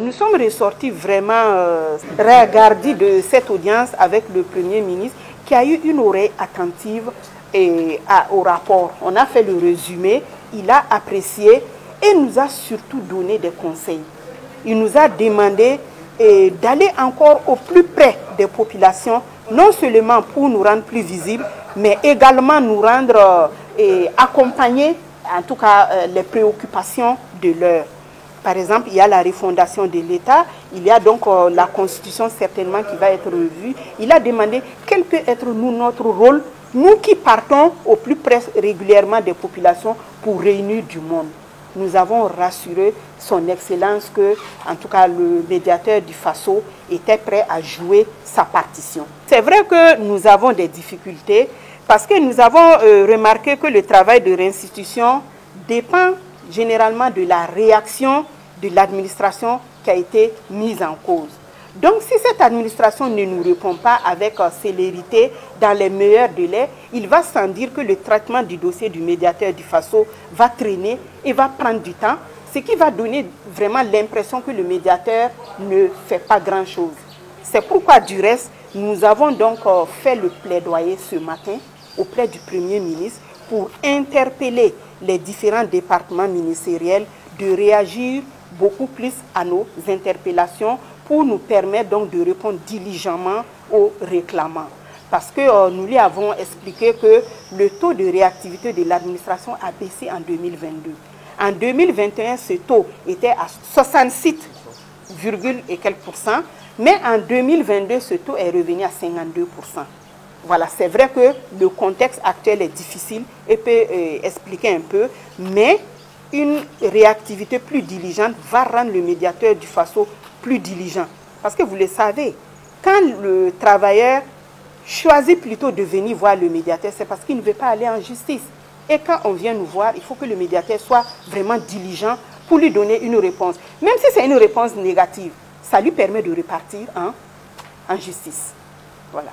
nous sommes ressortis vraiment regardés de cette audience avec le Premier ministre qui a eu une oreille attentive au rapport. On a fait le résumé, il a apprécié et nous a surtout donné des conseils. Il nous a demandé d'aller encore au plus près des populations, non seulement pour nous rendre plus visibles, mais également nous rendre accompagner, en tout cas, les préoccupations de l'heure. Par exemple, il y a la refondation de l'État, il y a donc la Constitution certainement qui va être revue. Il a demandé quel peut être notre rôle, nous qui partons au plus près régulièrement des populations pour réunir du monde. Nous avons rassuré son Excellence que, en tout cas, le médiateur du Faso était prêt à jouer sa partition. C'est vrai que nous avons des difficultés parce que nous avons remarqué que le travail de réinstitution dépend généralement de la réaction de l'administration qui a été mise en cause. Donc, si cette administration ne nous répond pas avec célérité dans les meilleurs délais, il va sans dire que le traitement du dossier du médiateur du Faso va traîner et va prendre du temps, ce qui va donner vraiment l'impression que le médiateur ne fait pas grand-chose. C'est pourquoi, du reste, nous avons donc fait le plaidoyer ce matin auprès du Premier ministre pour interpeller les différents départements ministériels de réagir beaucoup plus à nos interpellations pour nous permettre donc de répondre diligemment aux réclamants. Parce que nous lui avons expliqué que le taux de réactivité de l'administration a baissé en 2022. En 2021, ce taux était à 67, et quelques %, mais en 2022, ce taux est revenu à 52%. Voilà, c'est vrai que le contexte actuel est difficile et peut expliquer un peu, mais une réactivité plus diligente va rendre le médiateur du Faso plus diligent. Parce que vous le savez, quand le travailleur choisit plutôt de venir voir le médiateur, c'est parce qu'il ne veut pas aller en justice. Et quand on vient nous voir, il faut que le médiateur soit vraiment diligent pour lui donner une réponse. Même si c'est une réponse négative, ça lui permet de repartir en justice. Voilà.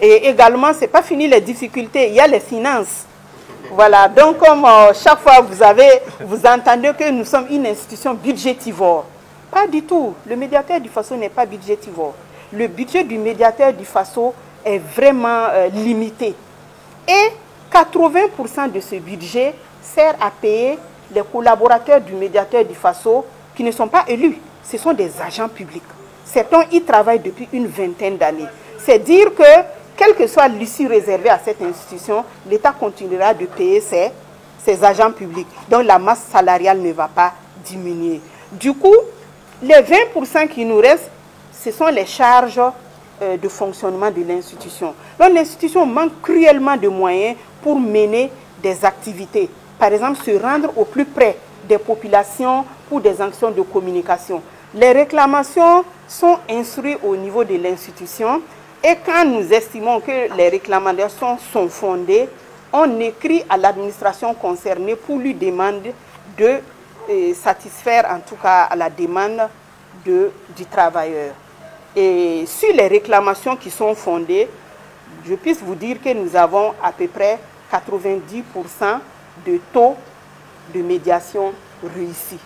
Et également, ce n'est pas fini les difficultés, il y a les finances. Voilà, donc comme chaque fois vous entendez que nous sommes une institution budgétivore. Pas du tout, le médiateur du Faso n'est pas budgétivore. Le budget du médiateur du Faso est vraiment limité. Et 80% de ce budget sert à payer les collaborateurs du médiateur du Faso qui ne sont pas élus. Ce sont des agents publics. Certains y travaillent depuis une vingtaine d'années. C'est dire que, quelle que soit l'issue réservée à cette institution, l'État continuera de payer ses agents publics. Donc la masse salariale ne va pas diminuer. Du coup, les 20% qui nous restent, ce sont les charges de fonctionnement de l'institution. Donc l'institution manque cruellement de moyens pour mener des activités. Par exemple, se rendre au plus près des populations pour des actions de communication. Les réclamations sont instruites au niveau de l'institution et quand nous estimons que les réclamations sont fondées, on écrit à l'administration concernée pour lui demander de satisfaire en tout cas à la demande du travailleur. Et sur les réclamations qui sont fondées, je puisse vous dire que nous avons à peu près 90% de taux de médiation réussi.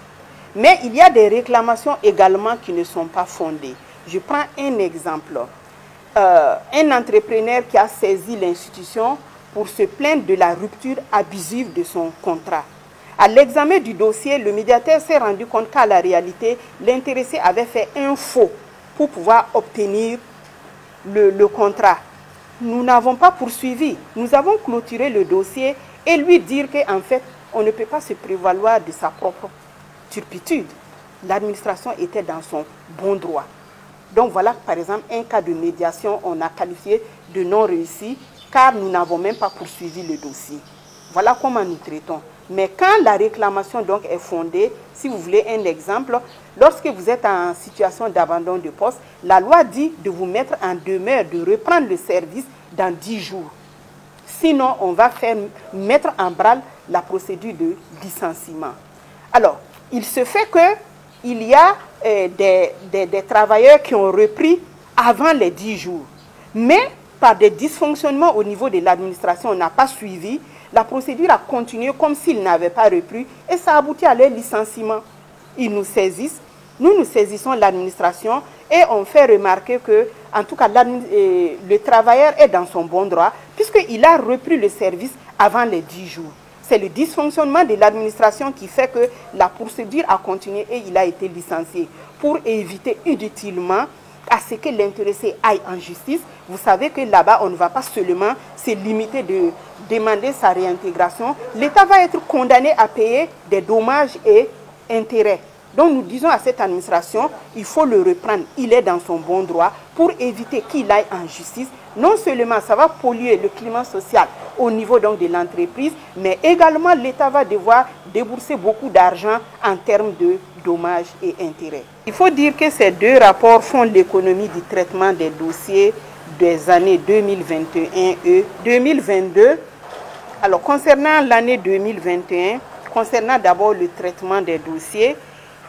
Mais il y a des réclamations également qui ne sont pas fondées. Je prends un exemple. Un entrepreneur qui a saisi l'institution pour se plaindre de la rupture abusive de son contrat. À l'examen du dossier, le médiateur s'est rendu compte qu'à la réalité, l'intéressé avait fait un faux pour pouvoir obtenir le contrat. Nous n'avons pas poursuivi. Nous avons clôturé le dossier et lui dire qu'en fait, on ne peut pas se prévaloir de sa propre turpitude. L'administration était dans son bon droit. Donc voilà, par exemple, un cas de médiation, on a qualifié de non réussi car nous n'avons même pas poursuivi le dossier. Voilà comment nous traitons. Mais quand la réclamation donc est fondée, si vous voulez un exemple, lorsque vous êtes en situation d'abandon de poste, la loi dit de vous mettre en demeure de reprendre le service dans 10 jours. Sinon, on va mettre en branle la procédure de licenciement. Alors, il se fait qu'il y a des travailleurs qui ont repris avant les 10 jours. Mais par des dysfonctionnements au niveau de l'administration, on n'a pas suivi. La procédure a continué comme s'ils n'avaient pas repris et ça aboutit à leur licenciement. Ils nous saisissent nous saisissons l'administration et on fait remarquer que, en tout cas, le travailleur est dans son bon droit puisqu'il a repris le service avant les 10 jours. C'est le dysfonctionnement de l'administration qui fait que la procédure a continué et il a été licencié. Pour éviter inutilement à ce que l'intéressé aille en justice, vous savez que là-bas, on ne va pas seulement se limiter de demander sa réintégration. L'État va être condamné à payer des dommages et intérêts. Donc nous disons à cette administration, il faut le reprendre, il est dans son bon droit pour éviter qu'il aille en justice. Non seulement ça va polluer le climat social au niveau donc de l'entreprise, mais également l'État va devoir débourser beaucoup d'argent en termes de dommages et intérêts. Il faut dire que ces deux rapports font l'économie du traitement des dossiers des années 2021 et 2022. Alors concernant l'année 2021, concernant d'abord le traitement des dossiers,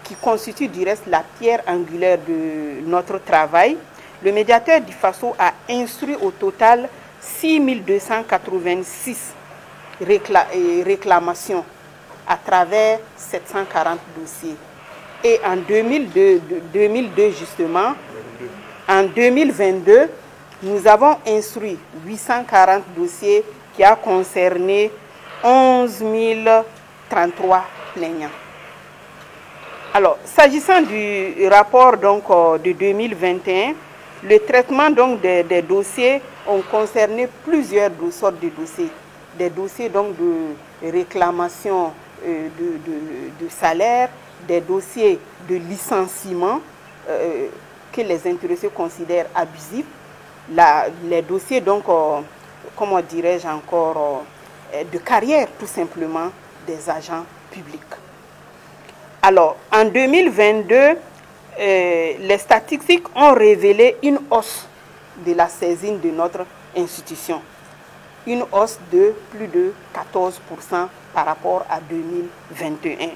qui constitue du reste la pierre angulaire de notre travail, le médiateur du FASO a instruit au total 6 286 réclamations à travers 740 dossiers. Et en 2002 justement, en 2022, nous avons instruit 840 dossiers qui a concerné 11 033 plaignants. Alors, s'agissant du rapport donc, de 2021, le traitement donc, des dossiers ont concerné plusieurs sortes de dossiers. Des dossiers donc, de réclamation de salaire, des dossiers de licenciement que les intéressés considèrent abusifs, les dossiers donc, comment dirais-je encore, de carrière tout simplement des agents publics. Alors, en 2022, les statistiques ont révélé une hausse de la saisine de notre institution. Une hausse de plus de 14% par rapport à 2021.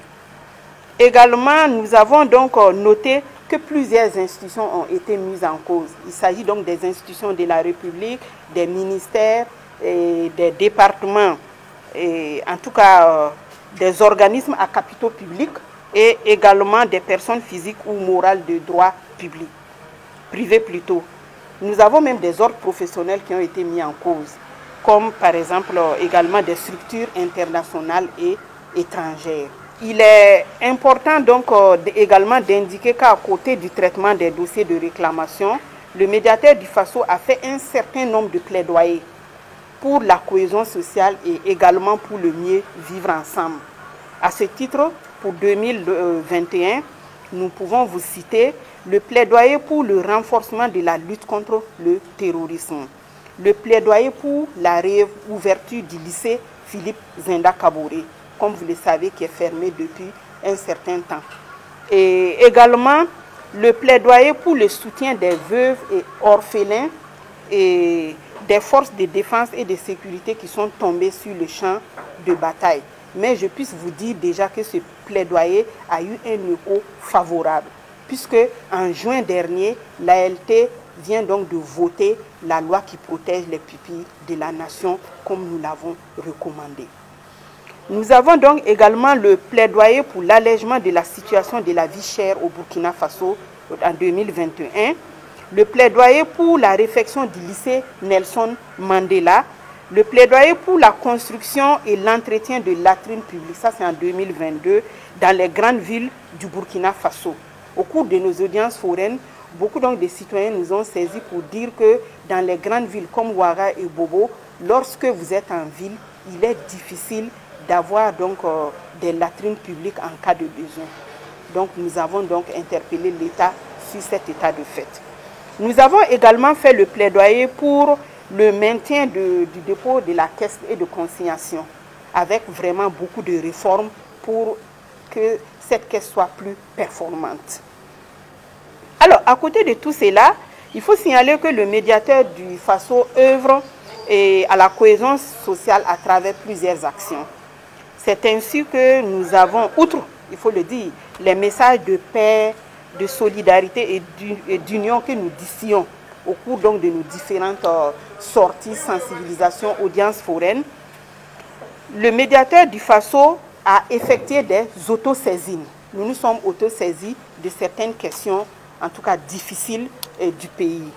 Également, nous avons donc noté que plusieurs institutions ont été mises en cause. Il s'agit donc des institutions de la République, des ministères, et des départements, et en tout cas des organismes à capitaux publics, et également des personnes physiques ou morales de droit public, privé plutôt. Nous avons même des ordres professionnels qui ont été mis en cause, comme par exemple également des structures internationales et étrangères. Il est important donc également d'indiquer qu'à côté du traitement des dossiers de réclamation, le médiateur du FASO a fait un certain nombre de plaidoyers pour la cohésion sociale et également pour le mieux vivre ensemble. À ce titre, pour 2021, nous pouvons vous citer le plaidoyer pour le renforcement de la lutte contre le terrorisme, le plaidoyer pour la réouverture du lycée Philippe Zenda Kaboré, comme vous le savez, qui est fermé depuis un certain temps. Et également, le plaidoyer pour le soutien des veuves et orphelins et des forces de défense et de sécurité qui sont tombées sur le champ de bataille. Mais je puisse vous dire déjà que ce plaidoyer a eu un écho favorable, puisque en juin dernier, l'ALT vient donc de voter la loi qui protège les pupilles de la nation, comme nous l'avons recommandé. Nous avons donc également le plaidoyer pour l'allègement de la situation de la vie chère au Burkina Faso en 2021, le plaidoyer pour la réfection du lycée Nelson Mandela, le plaidoyer pour la construction et l'entretien de latrines publiques, ça c'est en 2022, dans les grandes villes du Burkina Faso. Au cours de nos audiences foraines, beaucoup donc de citoyens nous ont saisis pour dire que dans les grandes villes comme Ouaga et Bobo, lorsque vous êtes en ville, il est difficile d'avoir donc des latrines publiques en cas de besoin. Donc nous avons donc interpellé l'État sur cet état de fait. Nous avons également fait le plaidoyer pour le maintien du dépôt de la caisse et de consignation, avec vraiment beaucoup de réformes pour que cette caisse soit plus performante. Alors, à côté de tout cela, il faut signaler que le médiateur du FASO œuvre à la cohésion sociale à travers plusieurs actions. C'est ainsi que nous avons, outre, il faut le dire, les messages de paix, de solidarité et d'union que nous distillons au cours donc de nos différentes sorties, sensibilisation, audiences foraines. Le médiateur du FASO a effectué des autosaisines nous nous sommes autosaisis de certaines questions, en tout cas difficiles, du pays.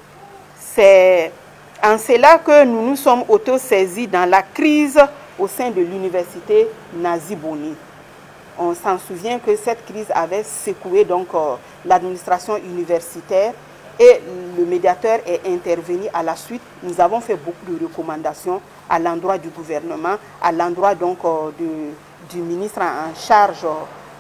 C'est en cela que nous nous sommes autosaisis dans la crise au sein de l'université Nazi Boni. On s'en souvient que cette crise avait secoué donc l'administration universitaire et le médiateur est intervenu à la suite. Nous avons fait beaucoup de recommandations à l'endroit du gouvernement, à l'endroit donc du ministre en charge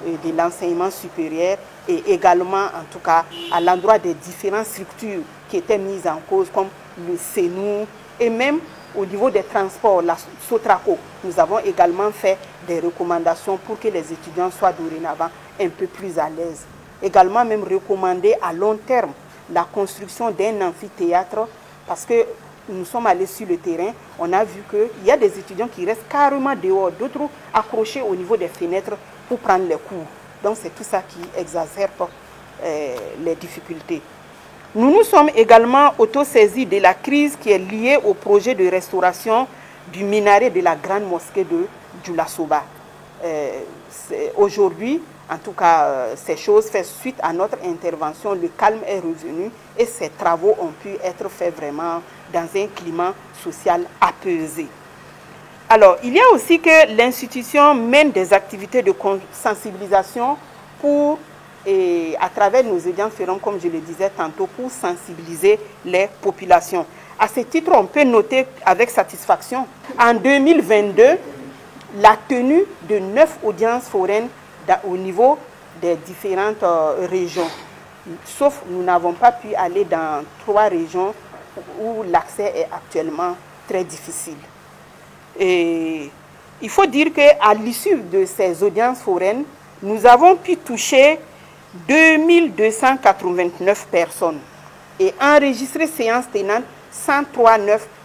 de l'enseignement supérieur et également en tout cas à l'endroit des différentes structures qui étaient mises en cause comme le CENU et même au niveau des transports, la Sotraco. Nous avons également fait des recommandations pour que les étudiants soient dorénavant un peu plus à l'aise. Également même recommander à long terme la construction d'un amphithéâtre parce que nous sommes allés sur le terrain, on a vu qu'il y a des étudiants qui restent carrément dehors, d'autres accrochés au niveau des fenêtres pour prendre les cours. Donc c'est tout ça qui exacerbe les difficultés. Nous nous sommes également autosaisis de la crise qui est liée au projet de restauration du minaret de la grande mosquée de Djoulasoba. Aujourd'hui, en tout cas, ces choses fait suite à notre intervention, le calme est revenu et ces travaux ont pu être faits vraiment dans un climat social apaisé. Alors, il y a aussi que l'institution mène des activités de sensibilisation pour, et à travers nos audiences forums, comme je le disais tantôt, pour sensibiliser les populations. À ce titre, on peut noter avec satisfaction, en 2022, la tenue de 9 audiences foraines au niveau des différentes régions. Sauf nous n'avons pas pu aller dans 3 régions où l'accès est actuellement très difficile. Et il faut dire qu'à l'issue de ces audiences foraines, nous avons pu toucher 2289 personnes et enregistrer séance tenante 103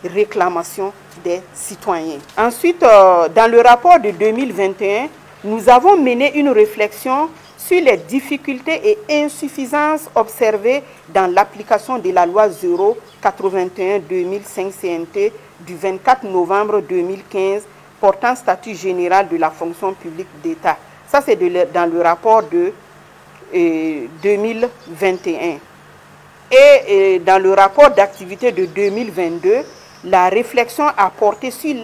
réclamations des citoyens. Ensuite, dans le rapport de 2021, nous avons mené une réflexion sur les difficultés et insuffisances observées dans l'application de la loi 081-2005 CNT du 24 novembre 2015 portant statut général de la fonction publique d'État. Ça, c'est dans le rapport de 2021. Et dans le rapport d'activité de 2022, la réflexion a porté sur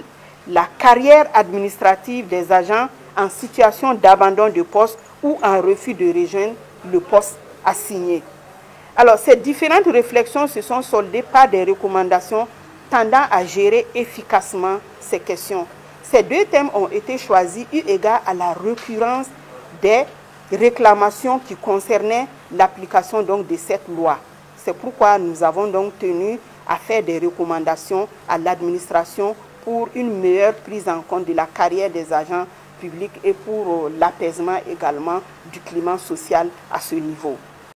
la carrière administrative des agents en situation d'abandon de poste ou en refus de rejoindre le poste assigné. Alors, ces différentes réflexions se sont soldées par des recommandations tendant à gérer efficacement ces questions. Ces 2 thèmes ont été choisis eu égard à la récurrence des réclamations qui concernaient l'application donc de cette loi. C'est pourquoi nous avons donc tenu à faire des recommandations à l'administration pour une meilleure prise en compte de la carrière des agents publics et pour l'apaisement également du climat social à ce niveau.